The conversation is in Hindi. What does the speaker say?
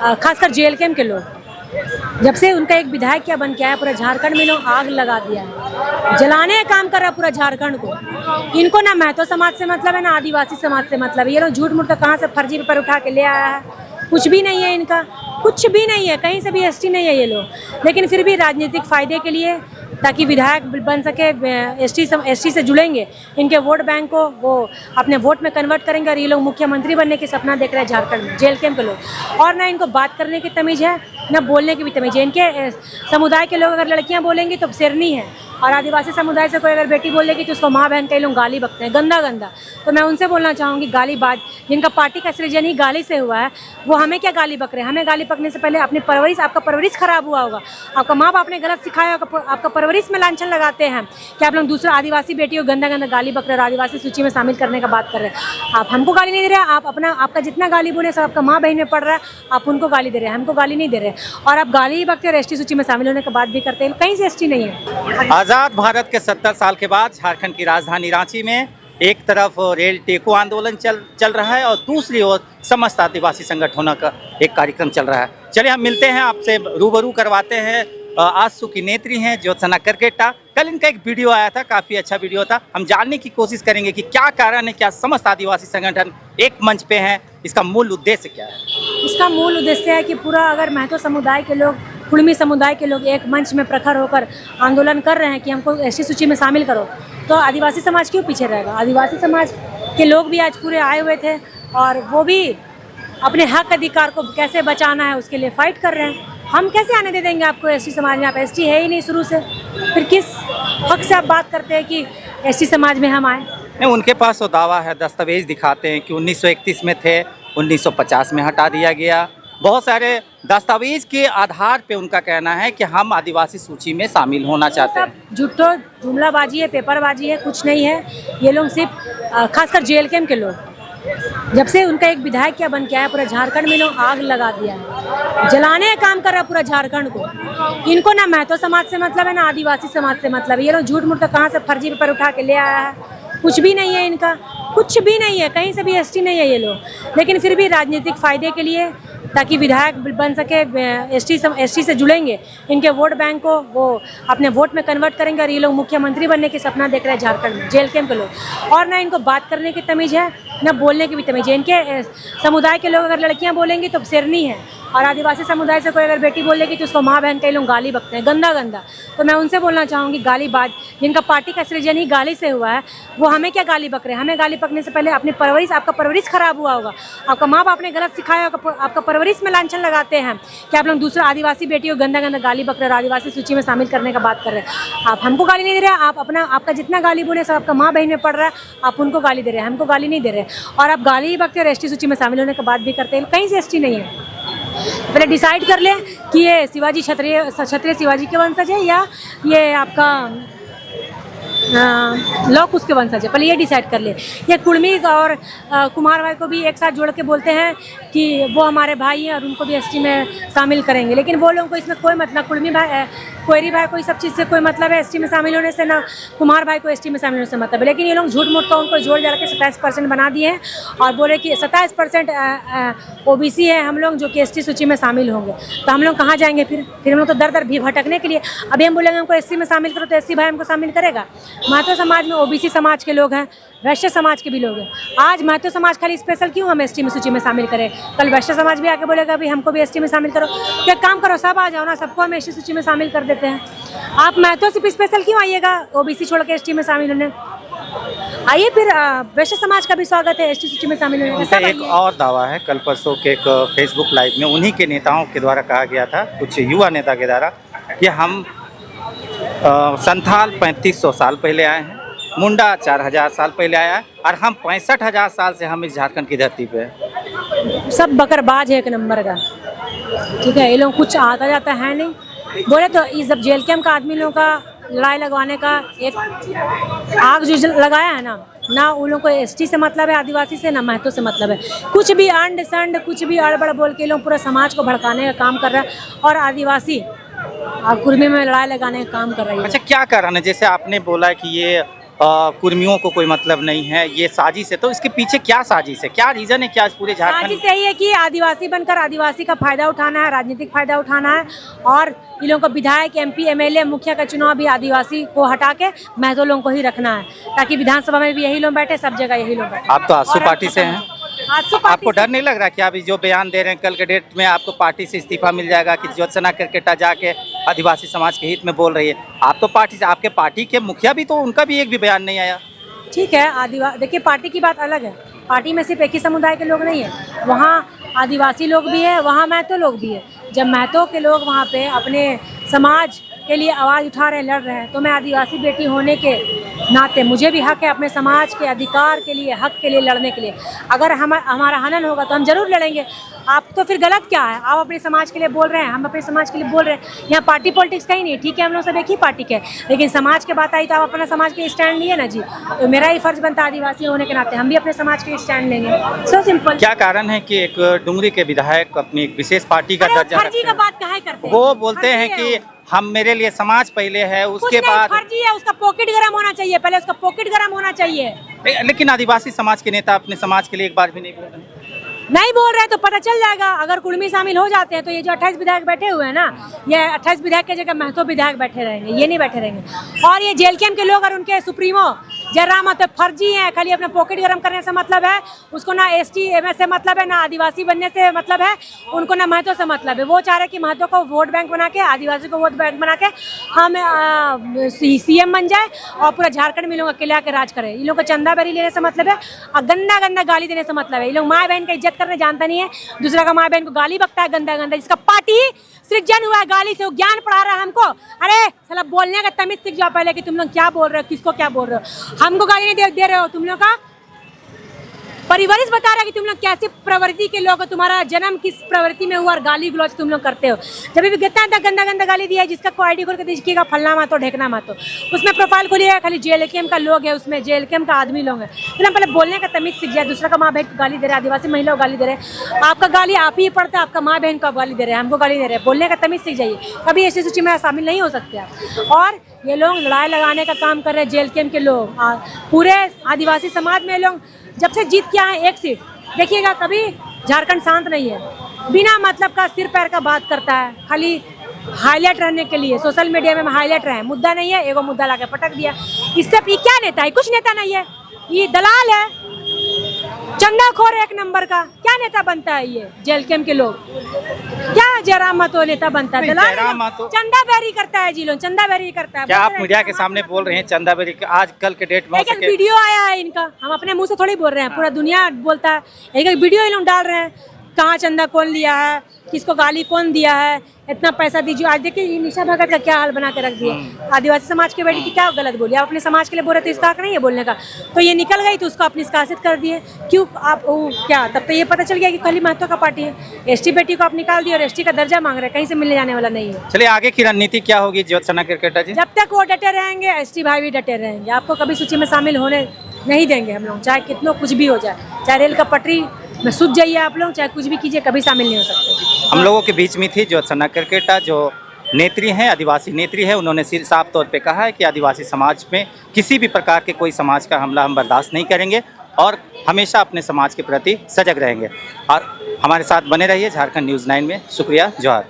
खासकर जेल कैंप के लोग, जब से उनका एक विधायक क्या बन के आया, पूरा झारखंड में लोग आग लगा दिया है, जलाने का काम कर रहा है पूरा झारखंड को। इनको ना महतो समाज से मतलब है, ना आदिवासी समाज से मतलब है। ये लोग झूठ मूठ का कहाँ से फर्जी पेपर उठा के ले आया है, कुछ भी नहीं है इनका, कुछ भी नहीं है, कहीं से भी एसटी नहीं है ये लोग। लेकिन फिर भी राजनीतिक फायदे के लिए, ताकि विधायक बन सके, एसटी से जुड़ेंगे, इनके वोट बैंक को वो अपने वोट में कन्वर्ट करेंगे, और ये लोग मुख्यमंत्री बनने की सपना देख रहे हैं झारखंड में, जेल कैंप के लोग। और ना इनको बात करने की तमीज़ है, ना बोलने की भी तमीज़ है। इनके समुदाय के लोग अगर लड़कियां बोलेंगी तो शेरनी है, और आदिवासी समुदाय से कोई अगर बेटी बोलेगी तो उसको माँ बहन कई लोग गाली बकते हैं, गंदा गंदा। तो मैं उनसे बोलना चाहूँगी, गालीबाज जिनका पार्टी का सृजन ही गाली से हुआ है, वो हमें क्या गाली बक रहे हैं। हमें गाली बकने से पहले अपनी परवरिश, आपका परवरिश खराब हुआ होगा, आपका माँ बाप ने गलत सिखाया होगा, आपका परवरिश में लांछन लगाते हैं कि आप लोग दूसरा आदिवासी बेटी को गंदा गंदा गाली बक रहे हैं, आदिवासी सूची में शामिल करने का बात कर रहे हैं। आप हमको गाली नहीं दे रहे हैं, आप अपना आपका जितना गाली बोले सब आपका माँ बहन में पड़ रहा है, आप उनको गाली दे रहे हैं, हमको गाली नहीं दे रहे। और आप गाली ही बकते और एसटी सूची में शामिल होने के बाद भी करते हैं, कहीं से एसटी नहीं है। आज़ाद भारत के 70 साल के बाद झारखंड की राजधानी रांची में एक तरफ रेल टेको आंदोलन चल रहा है, और दूसरी ओर समस्त आदिवासी संगठनों का एक कार्यक्रम चल रहा है। चलिए हम मिलते हैं, आपसे रूबरू करवाते हैं। आजसू की नेत्री हैं ज्योत्सना करकेटा। कल इनका एक वीडियो आया था, काफ़ी अच्छा वीडियो था। हम जानने की कोशिश करेंगे कि क्या कारण है, क्या समस्त आदिवासी संगठन एक मंच पे हैं, इसका मूल उद्देश्य क्या है। इसका मूल उद्देश्य है कि पूरा अगर महतो समुदाय के लोग, कुड़मी समुदाय के लोग एक मंच में प्रखर होकर आंदोलन कर रहे हैं कि हमको एसटी सूची में शामिल करो, तो आदिवासी समाज क्यों पीछे रहेगा। आदिवासी समाज के लोग भी आज पूरे आए हुए थे, और वो भी अपने हक अधिकार को कैसे बचाना है उसके लिए फाइट कर रहे हैं। हम कैसे आने दे देंगे आपको एसटी समाज में, आप एसटी है ही नहीं शुरू से, फिर किस हक से आप बात करते हैं कि एसटी समाज में हम आए। नहीं, उनके पास तो दावा है, दस्तावेज दिखाते हैं कि 1931 में थे, 1950 में हटा दिया गया। बहुत सारे दस्तावेज के आधार पे उनका कहना है कि हम आदिवासी सूची में शामिल होना चाहते हैं। झूठो जुमलाबाजी है, पेपरबाजी है, कुछ नहीं है। ये लोग सिर्फ खासकर जेल कैंप के लोग, जब से उनका एक विधायक क्या बन के आया, पूरा झारखंड में लोग आग लगा दिया है, जलाने का काम कर रहा है पूरा झारखंड को। इनको ना महतो समाज से मतलब है, ना आदिवासी समाज से मतलब है। ये लोग झूठ मूठ का कहाँ से फर्जी पेपर उठा के ले आया है, कुछ भी नहीं है इनका, कुछ भी नहीं है, कहीं से भी एसटी नहीं है ये लोग। लेकिन फिर भी राजनीतिक फायदे के लिए, ताकि विधायक बन सके, एसटी से जुड़ेंगे, इनके वोट बैंक को वो अपने वोट में कन्वर्ट करेंगे, और ये लोग मुख्यमंत्री बनने की सपना देख रहे हैं झारखंड में, जेल कैंप के लोग। और ना इनको बात करने की तमीज़ है, ना बोलने की भी तमीज़ है। इनके समुदाय के लोग अगर लड़कियां बोलेंगी तो शेरनी है, और आदिवासी समुदाय से कोई अगर बेटी बोलेगी तो उसको माँ बहन कई लोग गाली बकते हैं, गंदा गंदा। तो मैं उनसे बोलना चाहूँगी, गालीबाज जिनका पार्टी का सृजन ही गाली से हुआ है, वो हमें क्या गाली बक रहे हैं। हमें गाली बकने से पहले अपनी परवरिश, आपका परवरिश खराब हुआ होगा, आपका माँ बाप ने गलत सिखाया होगा, आपका परवरिश में लांछन लगाते हैं कि आप लोग दूसरा आदिवासी बेटी को गंदा गंदा गाली बक रहे हैं, आदिवासी सूची में शामिल करने का बात कर रहे हैं। आप हमको गाली नहीं दे रहे हैं, आप अपना आपका जितना गाली बोले सब आपका माँ बहन में पड़ रहा है, आप उनको गाली दे रहे हैं, हमको गाली नहीं दे रहे। और आप गाली ही बकते और एसटी सूची में शामिल होने के बाद भी करते हैं, कहीं से एसटी नहीं है। पहले डिसाइड कर लें कि ये शिवाजी क्षत्रिय शिवाजी के वंशज है, या ये आपका लोग उसके वंशज है, पहले ये डिसाइड कर ले। ये कुड़मी और कुमार भाई को भी एक साथ जोड़ के बोलते हैं कि वो हमारे भाई हैं और उनको भी एसटी में शामिल करेंगे, लेकिन वो लोगों को इसमें कोई मतलब, कुड़मी भाई, कोयरी भाई को इस सब चीज़ से कोई मतलब है एसटी में शामिल होने से, ना कुमार भाई को एसटी में शामिल होने से मतलब है। लेकिन ये लोग झूठ मूठ का उनको जोड़ जाकर के 27% बना दिए हैं, और बोले कि 27% ओबीसी है हम लोग, जो कि एसटी सूची में शामिल होंगे। तो हम लोग कहाँ जाएंगे फिर हम लोग तो दर दर भी भटकने के लिए। अभी हम बोलेंगे हमको एसटी में शामिल करो तो एससी भाई हमको शामिल करेगा। महतो समाज में ओबीसी समाज के लोग हैं, वैश्य समाज के भी लोग हैं। आज महतो समाज खाली स्पेशल क्यों हम एसटी में सूची में शामिल करें, कल वैश्य समाज भी आके बोलेगा भी हमको भी एसटी में शामिल करो। तो एक काम करो, सब आ जाओ ना, सबको हम एसटी सूची में शामिल कर देते हैं। आप महतो से स्पेशल क्यों आइएगा ओबीसी छोड़ के एसटी में शामिल होने, आइए फिर वैश्य समाज का भी स्वागत है एसटी सूची में शामिल होने का। एक और दावा है, कल परसों के एक फेसबुक लाइव में उन्हीं के नेताओं के द्वारा कहा गया था, कुछ युवा नेता के द्वारा, कि हम संथाल 3500 साल पहले आए हैं, मुंडा 4000 साल पहले आया है, और हम 65,000 साल से हम इस झारखंड की धरती पे हैं। सब बकरबाज है एक नंबर का, ठीक है। ये लोग कुछ आता जाता है नहीं। बोले तो इस जब जेल कैंप का आदमी लोगों का लड़ाई लगवाने का एक आग जो लगाया है ना उन लोगों को एसटी से मतलब है, आदिवासी से, ना महतो से मतलब है। कुछ भी अंड संड, कुछ भी अड़बड़ बोल के लोग पूरा समाज को भड़काने का काम कर रहा है, और आदिवासी कुर्मी में लड़ाई लगाने का काम कर रही है। अच्छा, क्या कारण है? जैसे आपने बोला कि ये कुर्मियों को कोई मतलब नहीं है, ये साजिश है। तो इसके पीछे क्या साजिश है, क्या रीजन है, क्या इस पूरे झारखंड साजिश यही है कि आदिवासी बनकर आदिवासी का फायदा उठाना है, राजनीतिक फायदा उठाना है। और इन लोगों को विधायक, MP, MLA, मुखिया का चुनाव भी आदिवासी को हटा के महतो लोगों को ही रखना है, ताकि विधानसभा में भी यही लोग बैठे, सब जगह यही लोग बैठे। आप तो आजसू पार्टी से हैं, आजसू पार्टी आपको डर नहीं लग रहा कि अभी जो बयान दे रहे हैं कल के डेट में आपको पार्टी से इस्तीफा मिल जाएगा कि ज्योत्सना केरकेटा जाके आदिवासी समाज के हित में बोल रही है? आप तो पार्टी से, आपके पार्टी के मुखिया भी तो, उनका भी एक भी बयान नहीं आया। ठीक है, देखिए पार्टी की बात अलग है। पार्टी में सिर्फ एक ही समुदाय के लोग नहीं है, वहाँ आदिवासी लोग भी है, वहाँ महतो लोग भी है। जब महतो के लोग वहाँ पे अपने समाज के लिए आवाज़ उठा रहे हैं, लड़ रहे हैं, तो मैं आदिवासी बेटी होने के नाते मुझे भी हक है अपने समाज के अधिकार के लिए, हक के लिए लड़ने के लिए। अगर हमारा हनन होगा तो हम जरूर लड़ेंगे। आप तो फिर गलत क्या है? आप अपने समाज के लिए बोल रहे हैं, हम अपने समाज के लिए बोल रहे हैं। यहाँ पार्टी पॉलिटिक्स कहीं नहीं, ठीक है, हम लोग सब एक ही पार्टी के, लेकिन समाज के बात आई तो आप अपना समाज के स्टैंड लिए ना जी। तो मेरा ही फर्ज बनता है आदिवासी होने के नाते हम भी अपने समाज के स्टैंड लेंगे। So simple. क्या कारण है कि एक डुंगरी के विधायक अपनी एक विशेष पार्टी का दर्जा फर्जी का बात काहे करते हैं? वो बोलते हैं कि हम, मेरे लिए समाज पहले है, उसके बाद फर्जी है, उसका पॉकेट गरम होना चाहिए, पहले उसका पॉकेट गरम होना चाहिए। लेकिन आदिवासी समाज के नेता अपने समाज के लिए एक बार भी नहीं बोल रहे। नहीं बोल रहे तो पता चल जाएगा। अगर कुर्मी शामिल हो जाते हैं तो ये जो 28 विधायक बैठे हुए हैं ना, ये 28 विधायक की जगह महतो विधायक बैठे रहेंगे, ये नहीं बैठे रहेंगे। और ये JLKM के लोग और उनके सुप्रीमो जयराम तो फर्जी हैं, खाली अपना पॉकेट गरम करने से मतलब है। उसको ना ST MS से मतलब है, ना आदिवासी बनने से मतलब है, उनको ना महतो से मतलब है। वो चाह रहे कि महतो को वोट बैंक बना के, आदिवासी को वोट बैंक बना के हम CM बन जाए और पूरा झारखंड में लोग अकेले आके राज करें। इन लोग को चंदा बेरी लेने से मतलब है और गंदा गंदा गाली देने से मतलब है। ये लोग माँ बहन का इज्जत करने जानता नहीं है, दूसरा का माँ बहन को गाली बकता है गंदा गंदा, जिसका पार्टी सृजन हुआ है गाली से, वो ज्ञान पढ़ा रहा है हमको। अरे साला बोलने का तमीज सीख जाओ पहले कि तुम लोग क्या बोल रहे हो, किसको क्या बोल रहे हो। हमको गाली नहीं दे रहे हो, तुम लोग का परिवारिश बता रहा है कि तुम लोग कैसी प्रवृत्ति के लोग हो, तुम्हारा जन्म किस प्रवृत्ति में हुआ और गाली गलौज तुम लोग करते हो। जब भी गंदा गंदा गंदा गाली दिया है, जिसका कोई ID खोल के देखिएगा, फलना मातो ढेकना मातो, उसमें प्रोफाइल खोलिएगा, खाली JLKM का लोग है, उसमें JLKM का आदमी लोग है। तो पहले बोलने का तमीज सीख जाए। दूसरा का माँ बहन को गाली दे रहे, आदिवासी महिला को गाली दे रहे, आपका गाली आप ही पड़ता है, आपका माँ बहन को गाली दे रहे हैं, हमको गाली दे रहे हैं। बोलने का तमीज सीख जाइए, कभी ऐसी सूची में शामिल नहीं हो सकते आप। और ये लोग लड़ाई लगाने का काम कर रहे हैं, JLKM के लोग, पूरे आदिवासी समाज में लोग जब से जीत के आए एक सीट, देखिएगा कभी झारखंड शांत नहीं है। बिना मतलब का सिर पैर का बात करता है, खाली हाईलाइट रहने के लिए सोशल मीडिया में हाईलाइट रहे। मुद्दा नहीं है, एगो मुद्दा लाके पटक दिया। इससे ये क्या नेता है? कुछ नेता नहीं है, ये दलाल है, चंदाखोर एक नंबर का। क्या नेता बनता है ये JLKM के लोग? क्या जयराम महतो नेता बनता है? दलाल चंदा बेरी करता है जी, लोग चंदा बेरी करता है। क्या आप मीडिया के सामने बोल रहे हैं चंदा बेरी आज कल के डेट में? एक वीडियो आया है इनका, हम अपने मुंह से थोड़ी बोल रहे हैं, पूरा दुनिया बोलता है। एक वीडियो इन लोग डाल रहे हैं, कहाँ चंदा कौन लिया है, किसको गाली कौन दिया है, इतना पैसा दीजिए। आज देखिए निशा भगत का क्या हाल बना के रख दिया। आदिवासी समाज के बेटी की क्या गलत बोली? आप अपने समाज के लिए बोल रहे तो इसका हक नहीं है बोलने का। तो ये निकल गई तो उसको आप निष्कासित कर दिए। क्यों आप क्या? तब तो ये पता चल गया कि खाली महतो का पार्टी है। ST बेटी को आप निकाल दिए और ST का दर्जा मांग रहे हैं, कहीं से मिलने जाने वाला नहीं है। चलिए आगे की रणनीति क्या होगी ज्योत्सना केरकेटा जी? जब तक वो डटे रहेंगे, ST भाई भी डटे रहेंगे। आपको कभी सूची में शामिल होने नहीं देंगे हम लोग, चाहे कितना कुछ भी हो जाए, चाहे रेल का पटरी में सूझ जाइए आप लोग, चाहे कुछ भी कीजिए, कभी शामिल नहीं हो सकते। हम लोगों के बीच में थी ज्योत्सना केरकेटा, जो नेत्री हैं, आदिवासी नेत्री है। उन्होंने साफ तौर पे कहा है कि आदिवासी समाज में किसी भी प्रकार के कोई समाज का हमला हम बर्दाश्त नहीं करेंगे और हमेशा अपने समाज के प्रति सजग रहेंगे। और हमारे साथ बने रहिए झारखंड न्यूज़ 9 में। शुक्रिया, जोहार।